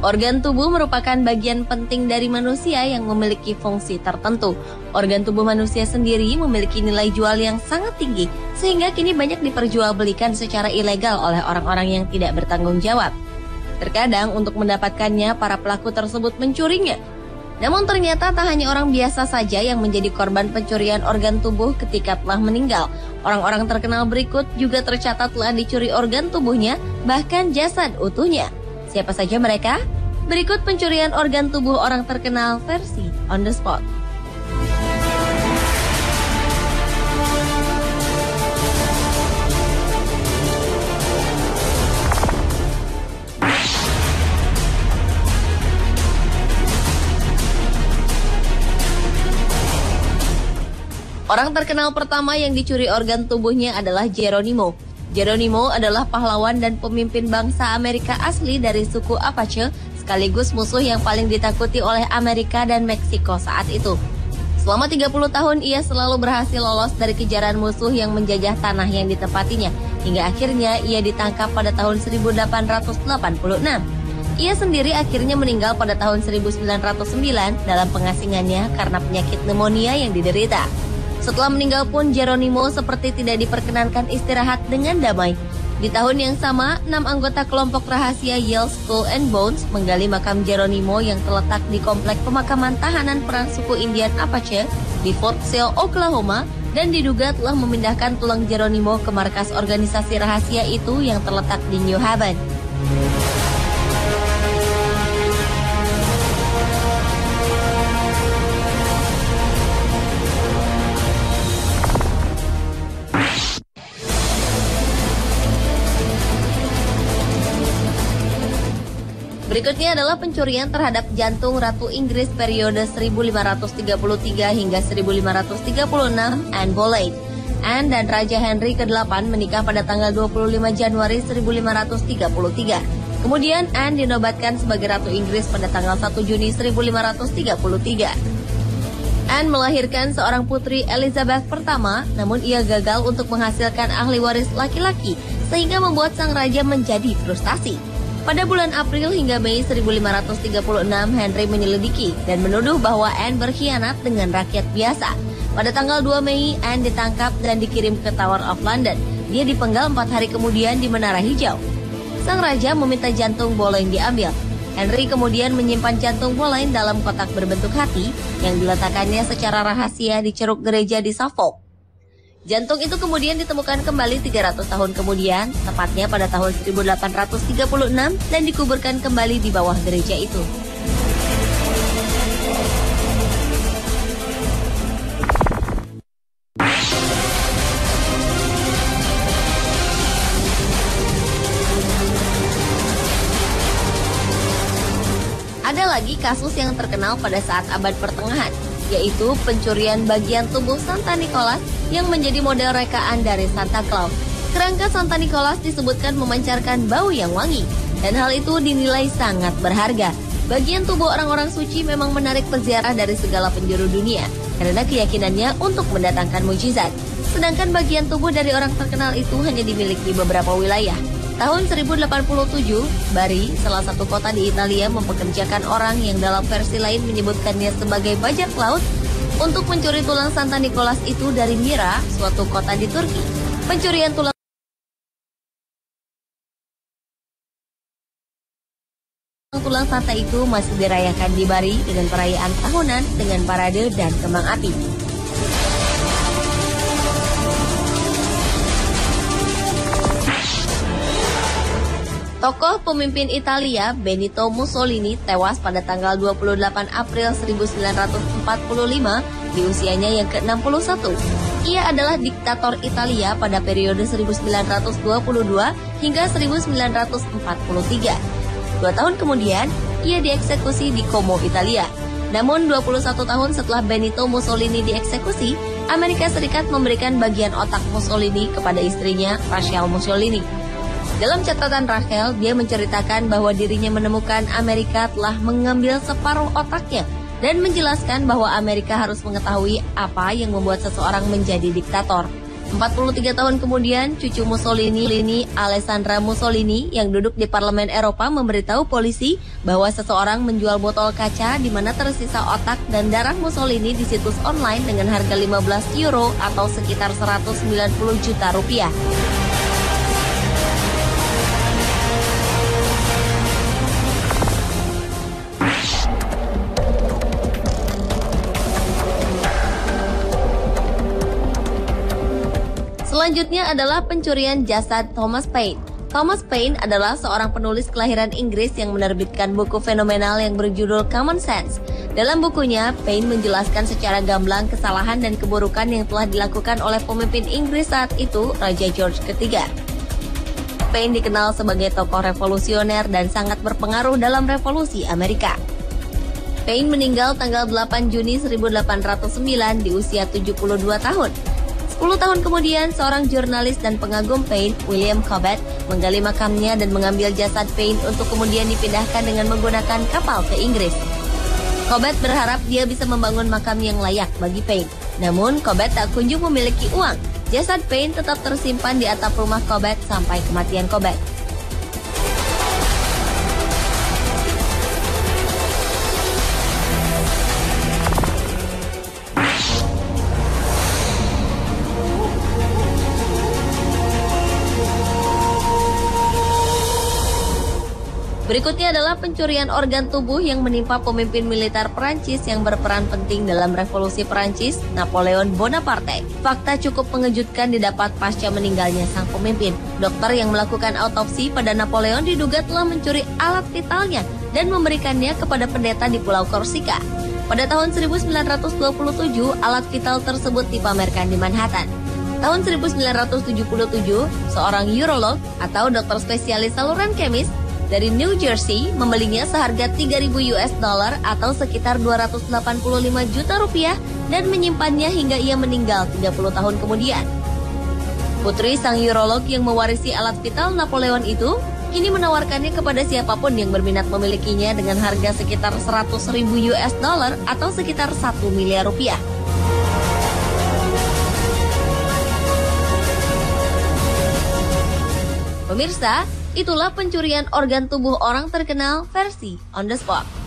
Organ tubuh merupakan bagian penting dari manusia yang memiliki fungsi tertentu. Organ tubuh manusia sendiri memiliki nilai jual yang sangat tinggi, sehingga kini banyak diperjualbelikan secara ilegal oleh orang-orang yang tidak bertanggung jawab. Terkadang untuk mendapatkannya, para pelaku tersebut mencurinya. Namun ternyata tak hanya orang biasa saja yang menjadi korban pencurian organ tubuh ketika telah meninggal. Orang-orang terkenal berikut juga tercatat telah dicuri organ tubuhnya, bahkan jasad utuhnya. Siapa saja mereka? Berikut pencurian organ tubuh orang terkenal versi On The Spot. Orang terkenal pertama yang dicuri organ tubuhnya adalah Geronimo. Geronimo adalah pahlawan dan pemimpin bangsa Amerika asli dari suku Apache, sekaligus musuh yang paling ditakuti oleh Amerika dan Meksiko saat itu. Selama 30 tahun ia selalu berhasil lolos dari kejaran musuh yang menjajah tanah yang ditempatinya, hingga akhirnya ia ditangkap pada tahun 1886. Ia sendiri akhirnya meninggal pada tahun 1909 dalam pengasingannya karena penyakit pneumonia yang diderita. Setelah meninggal pun Geronimo seperti tidak diperkenankan istirahat dengan damai. Di tahun yang sama, 6 anggota kelompok rahasia Yale Skull and Bones menggali makam Geronimo yang terletak di komplek pemakaman tahanan perang suku Indian Apache di Fort Sill, Oklahoma, dan diduga telah memindahkan tulang Geronimo ke markas organisasi rahasia itu yang terletak di New Haven. Berikutnya adalah pencurian terhadap jantung Ratu Inggris periode 1533 hingga 1536, Anne Boleyn. Anne dan Raja Henry ke-8 menikah pada tanggal 25 Januari 1533. Kemudian Anne dinobatkan sebagai Ratu Inggris pada tanggal 1 Juni 1533. Anne melahirkan seorang putri Elizabeth pertama, namun ia gagal untuk menghasilkan ahli waris laki-laki, sehingga membuat sang raja menjadi frustasi. Pada bulan April hingga Mei 1536, Henry menyelidiki dan menuduh bahwa Anne berkhianat dengan rakyat biasa. Pada tanggal 2 Mei, Anne ditangkap dan dikirim ke Tower of London. Dia dipenggal 4 hari kemudian di Menara Hijau. Sang raja meminta jantung Boleyn diambil. Henry kemudian menyimpan jantung Boleyn dalam kotak berbentuk hati yang diletakkannya secara rahasia di ceruk gereja di Suffolk. Jantung itu kemudian ditemukan kembali 300 tahun kemudian, tepatnya pada tahun 1836, dan dikuburkan kembali di bawah gereja itu. Ada lagi kasus yang terkenal pada saat abad pertengahan, yaitu pencurian bagian tubuh Santa Nicholas yang menjadi model rekaan dari Santa Claus. Kerangka Santa Nicholas disebutkan memancarkan bau yang wangi, dan hal itu dinilai sangat berharga. Bagian tubuh orang-orang suci memang menarik peziarah dari segala penjuru dunia, karena keyakinannya untuk mendatangkan mukjizat. Sedangkan bagian tubuh dari orang terkenal itu hanya dimiliki beberapa wilayah. Tahun 1087, Bari, salah satu kota di Italia, mempekerjakan orang yang dalam versi lain menyebutkannya sebagai bajak laut untuk mencuri tulang Santa Nicholas itu dari Mira, suatu kota di Turki. Pencurian tulang Santa itu masih dirayakan di Bari dengan perayaan tahunan dengan parade dan kembang api. Tokoh pemimpin Italia, Benito Mussolini, tewas pada tanggal 28 April 1945 di usianya yang ke-61. Ia adalah diktator Italia pada periode 1922 hingga 1943. 2 tahun kemudian, ia dieksekusi di Como, Italia. Namun 21 tahun setelah Benito Mussolini dieksekusi, Amerika Serikat memberikan bagian otak Mussolini kepada istrinya, Rachel Mussolini. Dalam catatan Rachel, dia menceritakan bahwa dirinya menemukan Amerika telah mengambil separuh otaknya dan menjelaskan bahwa Amerika harus mengetahui apa yang membuat seseorang menjadi diktator. 43 tahun kemudian, cucu Mussolini, Alessandra Mussolini, yang duduk di Parlemen Eropa memberitahu polisi bahwa seseorang menjual botol kaca di mana tersisa otak dan darah Mussolini di situs online dengan harga 15 euro atau sekitar 190 juta rupiah. Selanjutnya adalah pencurian jasad Thomas Paine. Thomas Paine adalah seorang penulis kelahiran Inggris yang menerbitkan buku fenomenal yang berjudul Common Sense. Dalam bukunya, Paine menjelaskan secara gamblang kesalahan dan keburukan yang telah dilakukan oleh pemimpin Inggris saat itu, Raja George III. Paine dikenal sebagai tokoh revolusioner dan sangat berpengaruh dalam revolusi Amerika. Paine meninggal tanggal 8 Juni 1809 di usia 72 tahun. 10 tahun kemudian, seorang jurnalis dan pengagum Paine, William Cobbett, menggali makamnya dan mengambil jasad Paine untuk kemudian dipindahkan dengan menggunakan kapal ke Inggris. Cobbett berharap dia bisa membangun makam yang layak bagi Paine. Namun, Cobbett tak kunjung memiliki uang. Jasad Paine tetap tersimpan di atap rumah Cobbett sampai kematian Cobbett. Berikutnya adalah pencurian organ tubuh yang menimpa pemimpin militer Perancis yang berperan penting dalam revolusi Perancis, Napoleon Bonaparte. Fakta cukup mengejutkan didapat pasca meninggalnya sang pemimpin. Dokter yang melakukan autopsi pada Napoleon diduga telah mencuri alat vitalnya dan memberikannya kepada pendeta di Pulau Korsika. Pada tahun 1927, alat vital tersebut dipamerkan di Manhattan. Tahun 1977, seorang urolog atau dokter spesialis saluran kemis dari New Jersey membelinya seharga 3.000 US dollar atau sekitar 285 juta rupiah dan menyimpannya hingga ia meninggal 30 tahun kemudian. Putri sang urolog yang mewarisi alat vital Napoleon itu kini menawarkannya kepada siapapun yang berminat memilikinya dengan harga sekitar 100.000 US dollar atau sekitar 1 miliar rupiah. Pemirsa, itulah pencurian organ tubuh orang terkenal versi On The Spot.